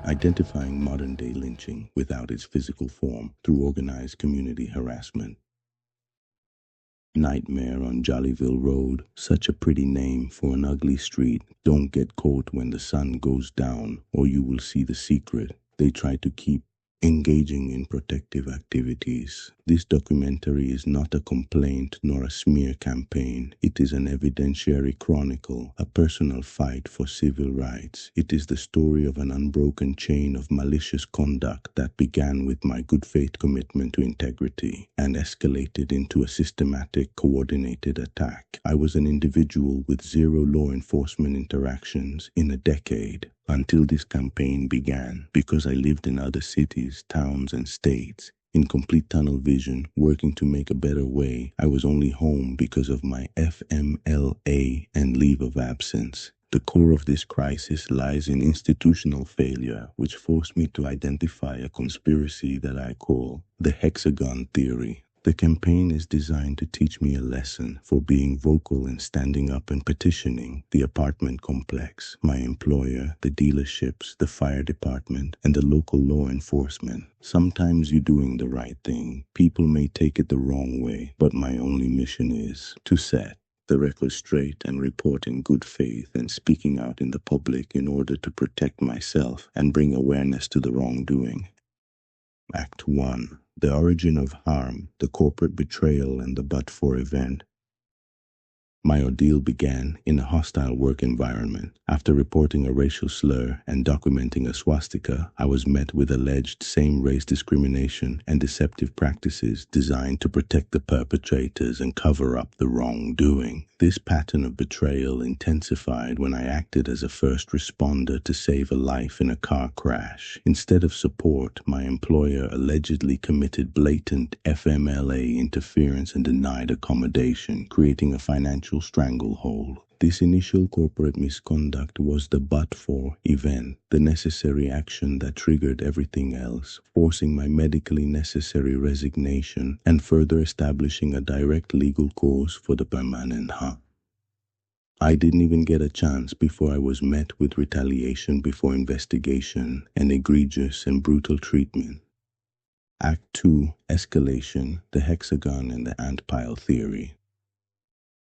identifying modern-day lynching without its physical form through organized community harassment. Nightmare on Jollyville Road, such a pretty name for an ugly street. Don't get caught when the sun goes down, or you will see the secret. They try to keep engaging in protective activities. This documentary is not a complaint nor a smear campaign. It is an evidentiary chronicle, a personal fight for civil rights. It is the story of an unbroken chain of malicious conduct that began with my good faith commitment to integrity and escalated into a systematic, coordinated attack. I was an individual with zero law enforcement interactions in a decade until this campaign began, because I lived in other cities, towns, and states. In complete tunnel vision, working to make a better way, I was only home because of my FMLA and leave of absence. The core of this crisis lies in institutional failure, which forced me to identify a conspiracy that I call the hexagon theory. The campaign is designed to teach me a lesson for being vocal and standing up and petitioning the apartment complex, my employer, the dealerships, the fire department, and the local law enforcement. Sometimes you're doing the right thing. People may take it the wrong way, but my only mission is to set the record straight and report in good faith and speaking out in the public in order to protect myself and bring awareness to the wrongdoing. Act 1. The origin of harm, the corporate betrayal, and the but-for event. My ordeal began in a hostile work environment. After reporting a racial slur and documenting a swastika, I was met with alleged same-race discrimination and deceptive practices designed to protect the perpetrators and cover up the wrongdoing. This pattern of betrayal intensified when I acted as a first responder to save a life in a car crash. Instead of support, my employer allegedly committed blatant FMLA interference and denied accommodation, creating a financial stranglehold. This initial corporate misconduct was the but-for event, the necessary action that triggered everything else, forcing my medically necessary resignation and further establishing a direct legal cause for the permanent harm. I didn't even get a chance before I was met with retaliation before investigation and egregious and brutal treatment. Act 2. Escalation, the hexagon and the ant pile theory.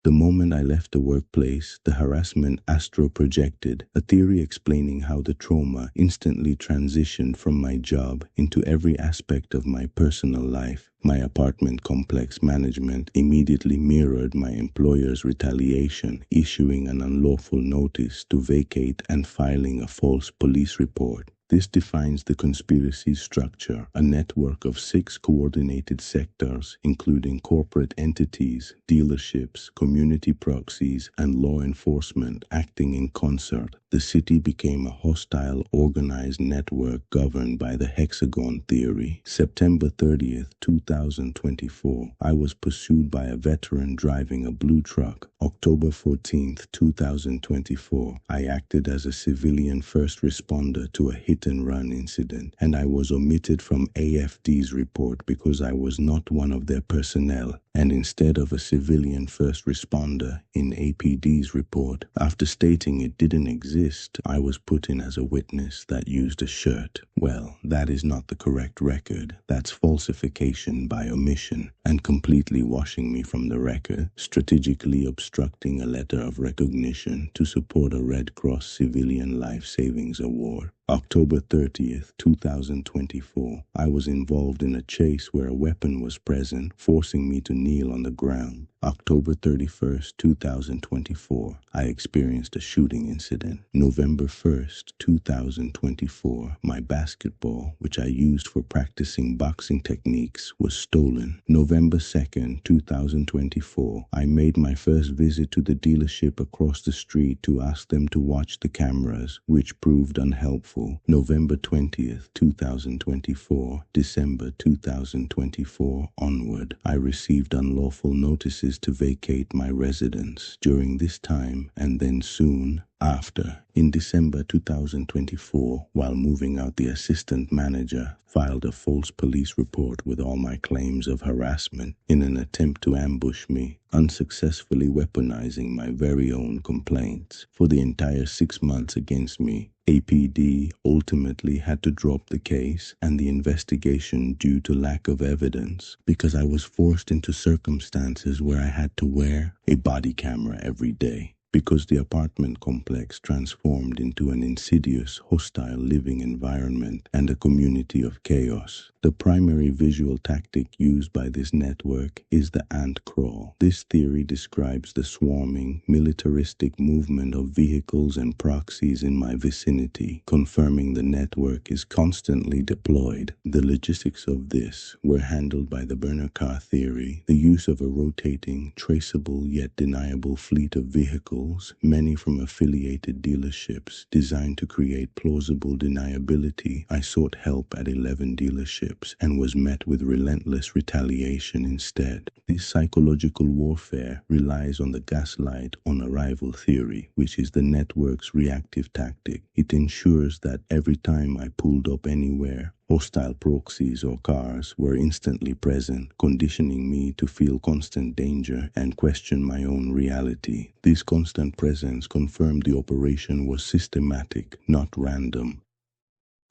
The moment I left the workplace, the harassment astro-projected, a theory explaining how the trauma instantly transitioned from my job into every aspect of my personal life. My apartment complex management immediately mirrored my employer's retaliation, issuing an unlawful notice to vacate and filing a false police report. This defines the conspiracy's structure, a network of 6 coordinated sectors, including corporate entities, dealerships, community proxies, and law enforcement acting in concert. The city became a hostile, organized network governed by the hexagon theory. September 30th, 2024, I was pursued by a veteran driving a blue truck. October 14th, 2024, I acted as a civilian first responder to a hit-and-run incident, and I was omitted from AFD's report because I was not one of their personnel, and instead of a civilian first responder in APD's report. After stating it didn't exist, I was put in as a witness that used a shirt. Well, that is not the correct record. That's falsification by omission and completely washing me from the record, strategically obstructing a letter of recognition to support a Red Cross Civilian Life Savings Award. October 30th, 2024, I was involved in a chase where a weapon was present, forcing me to kneel on the ground. October 31st, 2024, I experienced a shooting incident. November 1st, 2024, my basketball, which I used for practicing boxing techniques, was stolen. November 2nd, 2024, I made my first visit to the dealership across the street to ask them to watch the cameras, which proved unhelpful. November 20th, 2024, December 2024 onward, I received unlawful notices to vacate my residence. During this time, and then soon, After, in December 2024, while moving out, the assistant manager filed a false police report with all my claims of harassment in an attempt to ambush me, unsuccessfully weaponizing my very own complaints. For the entire 6 months against me, APD ultimately had to drop the case and the investigation due to lack of evidence, because I was forced into circumstances where I had to wear a body camera every day, because the apartment complex transformed into an insidious, hostile living environment and a community of chaos. The primary visual tactic used by this network is the ant crawl. This theory describes the swarming, militaristic movement of vehicles and proxies in my vicinity, confirming the network is constantly deployed. The logistics of this were handled by the burner car theory, the use of a rotating, traceable yet deniable fleet of vehicles, many from affiliated dealerships, designed to create plausible deniability. I sought help at 11 dealerships and was met with relentless retaliation instead. This psychological warfare relies on the gaslight on arrival theory, which is the network's reactive tactic. It ensures that every time I pulled up anywhere, hostile proxies or cars were instantly present, conditioning me to feel constant danger and question my own reality. This constant presence confirmed the operation was systematic, not random.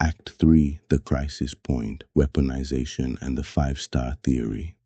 Act 3, the crisis point, weaponization and the 5-star theory.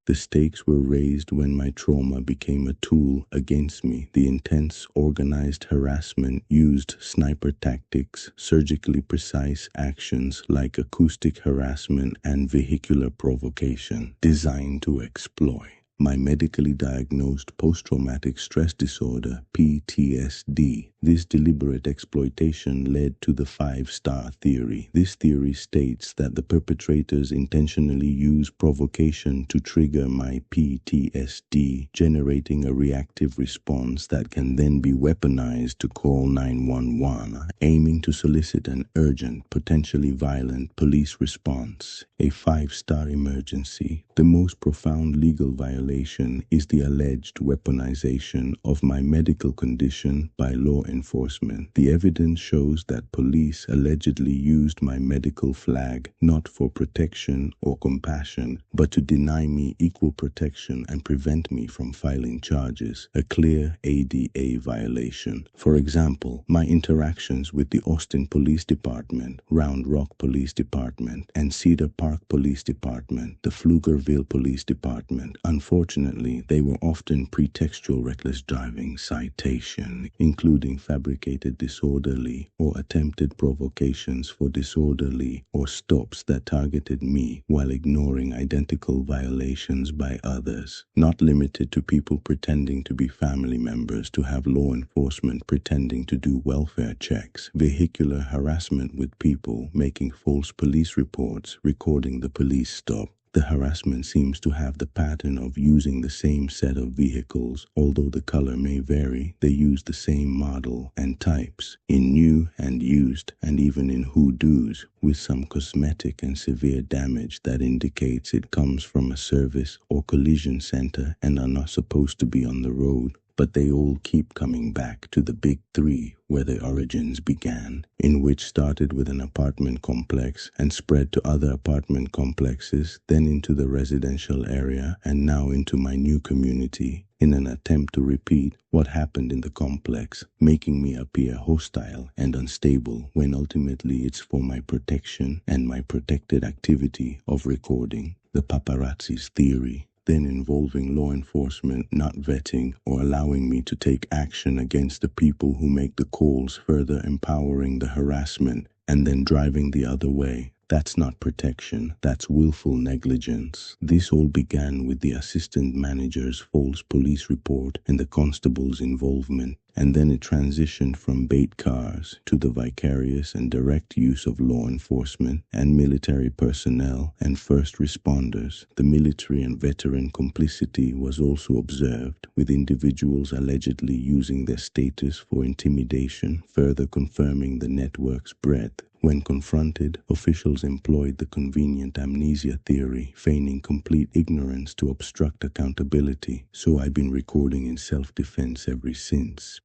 The stakes were raised when my trauma became a tool against me. The intense, organized harassment used sniper tactics, surgically precise actions like acoustic harassment and vehicular provocation, designed to exploit my medically diagnosed post-traumatic stress disorder, PTSD. This deliberate exploitation led to the 5-star theory. This theory states that the perpetrators intentionally use provocation to trigger my PTSD, generating a reactive response that can then be weaponized to call 911, aiming to solicit an urgent, potentially violent police response. A 5-star emergency. The most profound legal violation is the alleged weaponization of my medical condition by law enforcement. The evidence shows that police allegedly used my medical flag not for protection or compassion, but to deny me equal protection and prevent me from filing charges, a clear ADA violation. For example, my interactions with the Austin Police Department, Round Rock Police Department, and Cedar Park Police Department, the Pflugerville Police Department. Unfortunately, they were often pretextual reckless driving citation, including fabricated disorderly or attempted provocations for disorderly or stops that targeted me while ignoring identical violations by others. Not limited to people pretending to be family members to have law enforcement pretending to do welfare checks, vehicular harassment with people making false police reports, recording the police stop. The harassment seems to have the pattern of using the same set of vehicles. Although the color may vary, they use the same model and types in new and used, and even in hoodoos, with some cosmetic and severe damage that indicates it comes from a service or collision center and are not supposed to be on the road. But they all keep coming back to the big three where their origins began, in which started with an apartment complex and spread to other apartment complexes, then into the residential area, and now into my new community, in an attempt to repeat what happened in the complex, making me appear hostile and unstable when ultimately it's for my protection and my protected activity of recording. The paparazzi's theory, then involving law enforcement not vetting or allowing me to take action against the people who make the calls, further empowering the harassment and then driving the other way. That's not protection, that's willful negligence. This all began with the assistant manager's false police report and the constable's involvement, and then it transitioned from bait cars to the vicarious and direct use of law enforcement and military personnel and first responders. The military and veteran complicity was also observed, with individuals allegedly using their status for intimidation, further confirming the network's breadth. When confronted, officials employed the convenient amnesia theory, feigning complete ignorance to obstruct accountability. So I've been recording in self-defense ever since.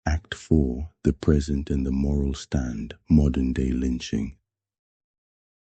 Act 4, the present and the moral stand, modern-day lynching.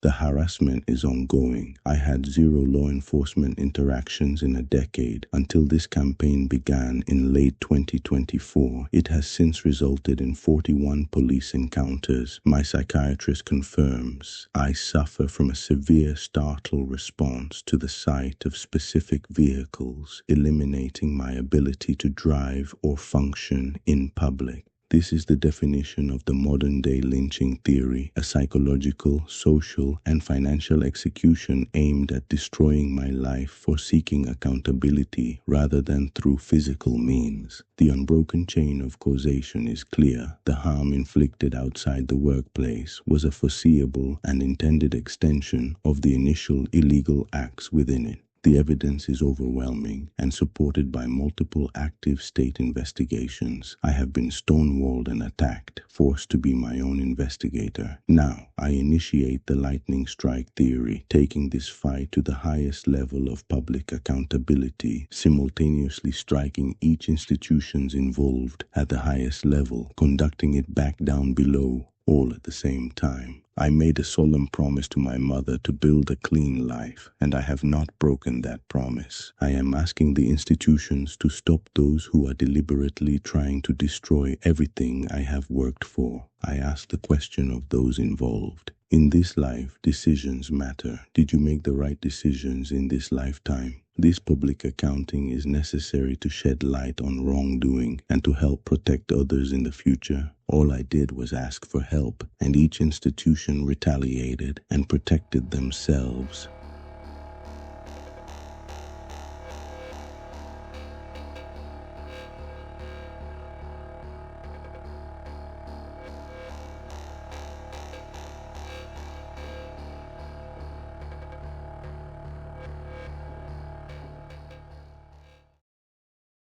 The harassment is ongoing. I had 0 law enforcement interactions in a decade until this campaign began in late 2024. It has since resulted in 41 police encounters. My psychiatrist confirms I suffer from a severe startle response to the sight of specific vehicles, eliminating my ability to drive or function in public. This is the definition of the modern-day lynching theory, a psychological, social, and financial execution aimed at destroying my life for seeking accountability rather than through physical means. The unbroken chain of causation is clear. The harm inflicted outside the workplace was a foreseeable and intended extension of the initial illegal acts within it. The evidence is overwhelming and supported by multiple active state investigations. I have been stonewalled and attacked, forced to be my own investigator. Now, I initiate the lightning strike theory, taking this fight to the highest level of public accountability, simultaneously striking each institutions involved at the highest level, conducting it back down below, all at the same time. I made a solemn promise to my mother to build a clean life, and I have not broken that promise. I am asking the institutions to stop those who are deliberately trying to destroy everything I have worked for. I ask the question of those involved. In this life, decisions matter. Did you make the right decisions in this lifetime? This public accounting is necessary to shed light on wrongdoing and to help protect others in the future. All I did was ask for help, and each institution retaliated and protected themselves.